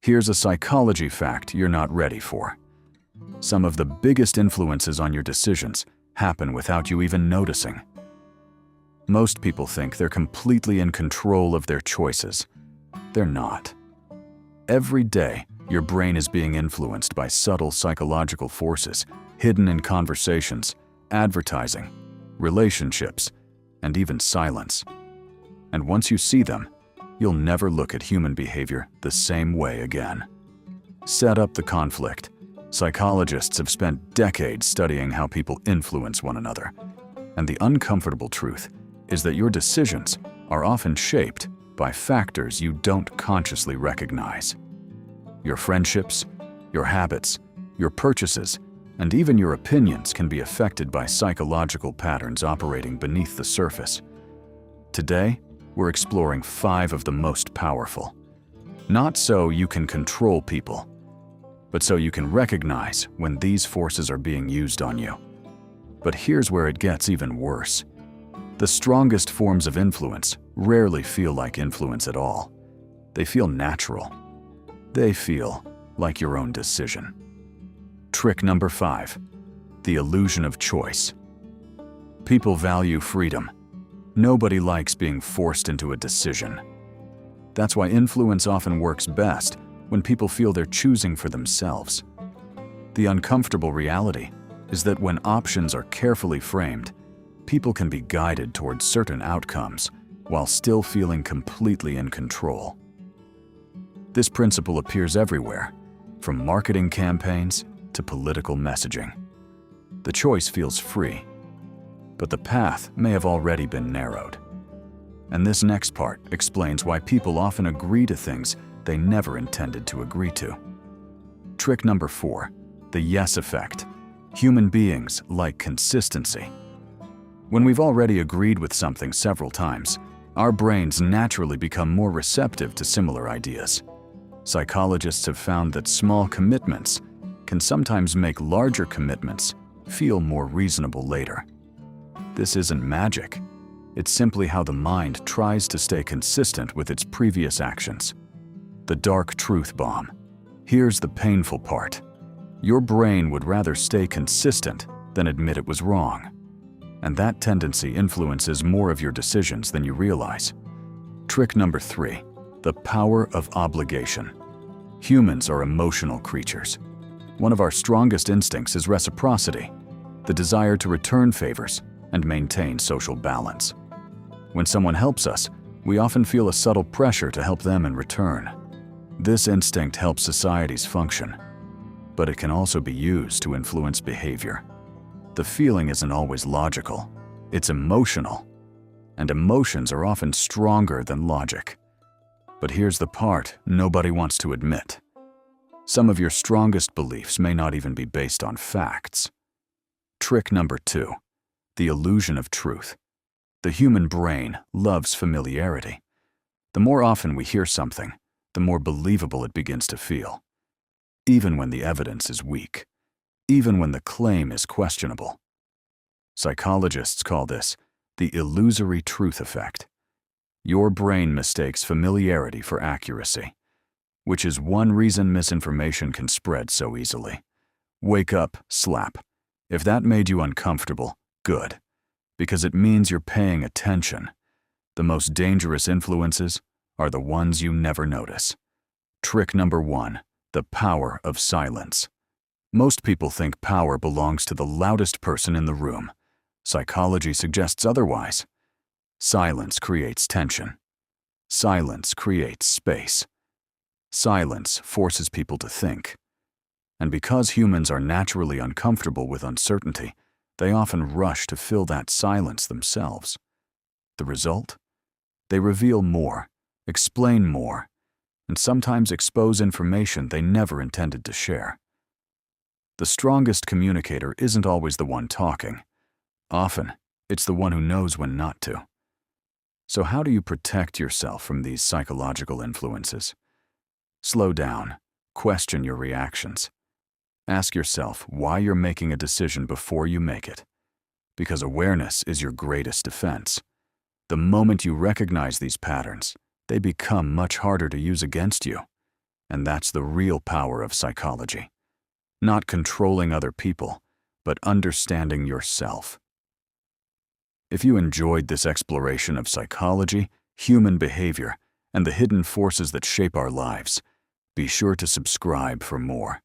Here's a psychology fact you're not ready for. Some of the biggest influences on your decisions happen without you even noticing. Most people think they're completely in control of their choices. They're not. Every day, your brain is being influenced by subtle psychological forces hidden in conversations, advertising, relationships, and even silence. And once you see them, you'll never look at human behavior the same way again. Set up the conflict. Psychologists have spent decades studying how people influence one another. And the uncomfortable truth is that your decisions are often shaped by factors you don't consciously recognize. Your friendships, your habits, your purchases, and even your opinions can be affected by psychological patterns operating beneath the surface. Today, we're exploring 5 of the most powerful. Not so you can control people, but so you can recognize when these forces are being used on you. But here's where it gets even worse. The strongest forms of influence rarely feel like influence at all. They feel natural. They feel like your own decision. Trick number 5, the illusion of choice. People value freedom. Nobody likes being forced into a decision. That's why influence often works best when people feel they're choosing for themselves. The uncomfortable reality is that when options are carefully framed, people can be guided towards certain outcomes while still feeling completely in control. This principle appears everywhere, from marketing campaigns to political messaging. The choice feels free, but the path may have already been narrowed. And this next part explains why people often agree to things they never intended to agree to. Trick number 4, the yes effect. Human beings like consistency. When we've already agreed with something several times, our brains naturally become more receptive to similar ideas. Psychologists have found that small commitments can sometimes make larger commitments feel more reasonable later. This isn't magic. It's simply how the mind tries to stay consistent with its previous actions. The dark truth bomb. Here's the painful part. Your brain would rather stay consistent than admit it was wrong. And that tendency influences more of your decisions than you realize. Trick number 3, the power of obligation. Humans are emotional creatures. One of our strongest instincts is reciprocity, the desire to return favors and maintain social balance. When someone helps us, we often feel a subtle pressure to help them in return. This instinct helps societies function, but it can also be used to influence behavior. The feeling isn't always logical, it's emotional, and emotions are often stronger than logic. But here's the part nobody wants to admit. Some of your strongest beliefs may not even be based on facts. Trick number 2, the illusion of truth. The human brain loves familiarity. The more often we hear something, the more believable it begins to feel. Even when the evidence is weak. Even when the claim is questionable. Psychologists call this the Illusory Truth Effect. Your brain mistakes familiarity for accuracy, which is one reason misinformation can spread so easily. Wake up, slap. If that made you uncomfortable, good, because it means you're paying attention. The most dangerous influences are the ones you never notice. Trick number 1, the power of silence. Most people think power belongs to the loudest person in the room. Psychology suggests otherwise. Silence creates tension. Silence creates space. Silence forces people to think. And because humans are naturally uncomfortable with uncertainty, they often rush to fill that silence themselves. The result? They reveal more, explain more, and sometimes expose information they never intended to share. The strongest communicator isn't always the one talking. Often, it's the one who knows when not to. So how do you protect yourself from these psychological influences? Slow down. Question your reactions. Ask yourself why you're making a decision before you make it. Because awareness is your greatest defense. The moment you recognize these patterns, they become much harder to use against you. And that's the real power of psychology. Not controlling other people, but understanding yourself. If you enjoyed this exploration of psychology, human behavior, and the hidden forces that shape our lives, be sure to subscribe for more.